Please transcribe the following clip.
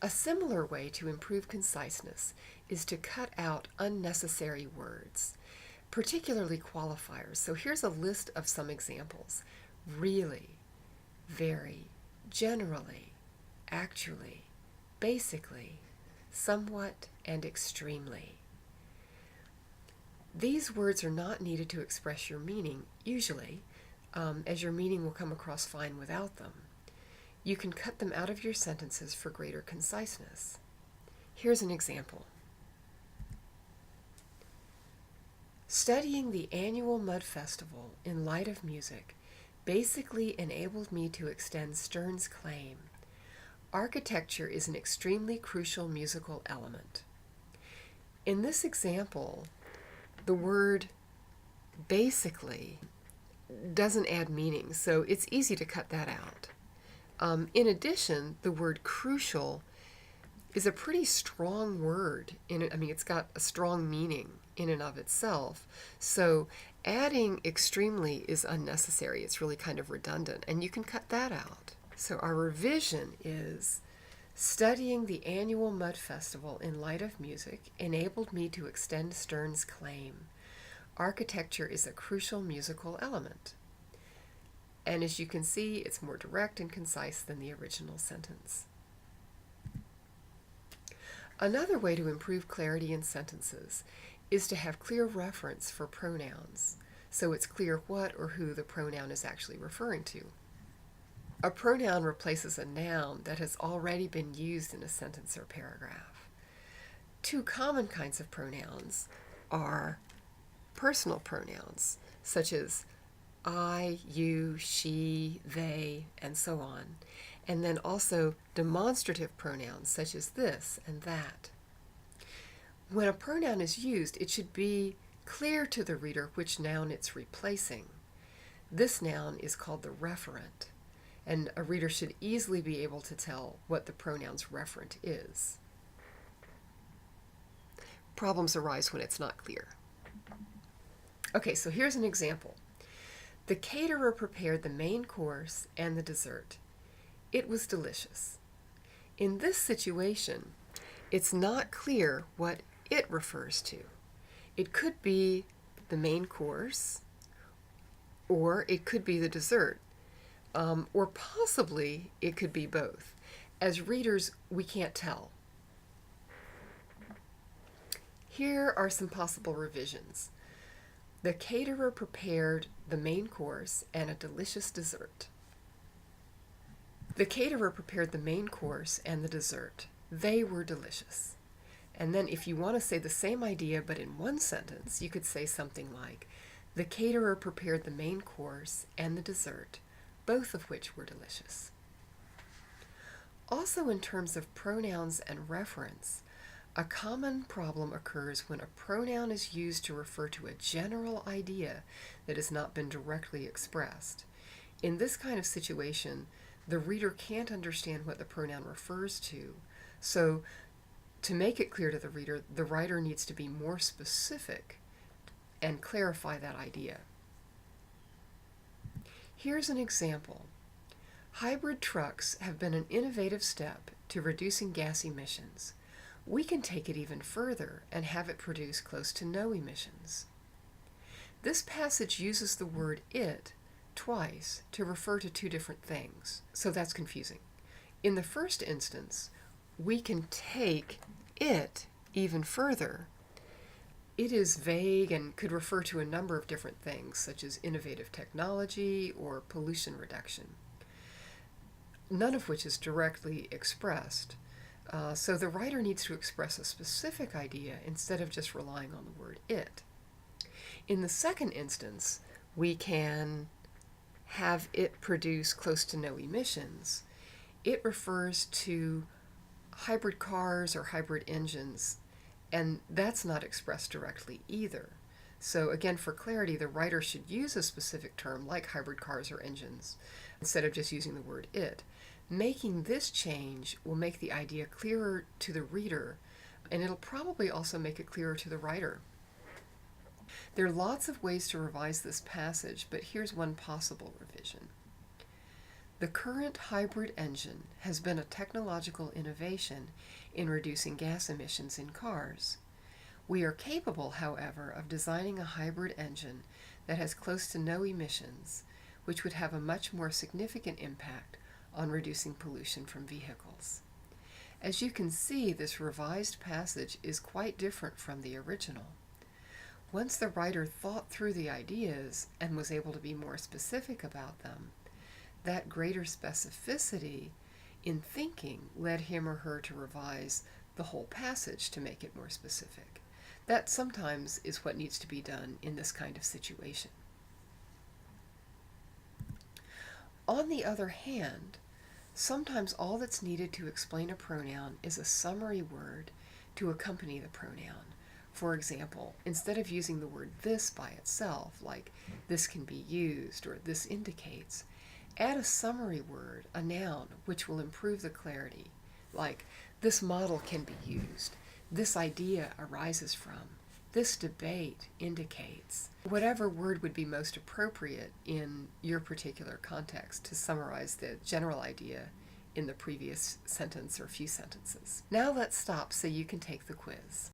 A similar way to improve conciseness is to cut out unnecessary words, particularly qualifiers. So here's a list of some examples. Really, very, generally, actually, basically, somewhat, and extremely. These words are not needed to express your meaning, usually, as your meaning will come across fine without them. You can cut them out of your sentences for greater conciseness. Here's an example. Studying the annual Mud Festival in light of music basically enabled me to extend Stern's claim. Architecture is an extremely crucial musical element. In this example, the word basically doesn't add meaning, so it's easy to cut that out. In addition, the word crucial is a pretty strong word. It's got a strong meaning in and of itself. So adding extremely is unnecessary. It's really kind of redundant, and you can cut that out. So our revision is, studying the annual Mud Festival in light of music enabled me to extend Stern's claim. Architecture is a crucial musical element. And as you can see, it's more direct and concise than the original sentence. Another way to improve clarity in sentences is to have clear reference for pronouns, so it's clear what or who the pronoun is actually referring to. A pronoun replaces a noun that has already been used in a sentence or paragraph. Two common kinds of pronouns are personal pronouns, such as I, you, she, they, and so on. And then also demonstrative pronouns such as this and that. When a pronoun is used, it should be clear to the reader which noun it's replacing. This noun is called the referent, and a reader should easily be able to tell what the pronoun's referent is. Problems arise when it's not clear. Okay, so here's an example. The caterer prepared the main course and the dessert. It was delicious. In this situation, it's not clear what it refers to. It could be the main course, or it could be the dessert, or possibly it could be both. As readers, we can't tell. Here are some possible revisions. The caterer prepared the main course and a delicious dessert. The caterer prepared the main course and the dessert. They were delicious. And then if you want to say the same idea but in one sentence, you could say something like, the caterer prepared the main course and the dessert, both of which were delicious. Also, in terms of pronouns and reference, a common problem occurs when a pronoun is used to refer to a general idea that has not been directly expressed. In this kind of situation, the reader can't understand what the pronoun refers to, so to make it clear to the reader, the writer needs to be more specific and clarify that idea. Here's an example. Hybrid trucks have been an innovative step to reducing gas emissions. We can take it even further and have it produce close to no emissions. This passage uses the word it twice to refer to two different things, so that's confusing. In the first instance, we can take it even further. It is vague and could refer to a number of different things, such as innovative technology or pollution reduction, none of which is directly expressed. So the writer needs to express a specific idea instead of just relying on the word it. In the second instance, we can have it produce close to no emissions. It refers to hybrid cars or hybrid engines, and that's not expressed directly either. So again, for clarity, the writer should use a specific term like hybrid cars or engines instead of just using the word it. Making this change will make the idea clearer to the reader, and it'll probably also make it clearer to the writer. There are lots of ways to revise this passage, but here's one possible revision. The current hybrid engine has been a technological innovation in reducing gas emissions in cars. We are capable, however, of designing a hybrid engine that has close to no emissions, which would have a much more significant impact on reducing pollution from vehicles. As you can see, this revised passage is quite different from the original. Once the writer thought through the ideas and was able to be more specific about them, that greater specificity in thinking led him or her to revise the whole passage to make it more specific. That sometimes is what needs to be done in this kind of situation. On the other hand, sometimes all that's needed to explain a pronoun is a summary word to accompany the pronoun. For example, instead of using the word this by itself, like this can be used or this indicates, add a summary word, a noun, which will improve the clarity, like this model can be used, this idea arises from, this debate indicates. Whatever word would be most appropriate in your particular context to summarize the general idea in the previous sentence or few sentences. Now let's stop so you can take the quiz.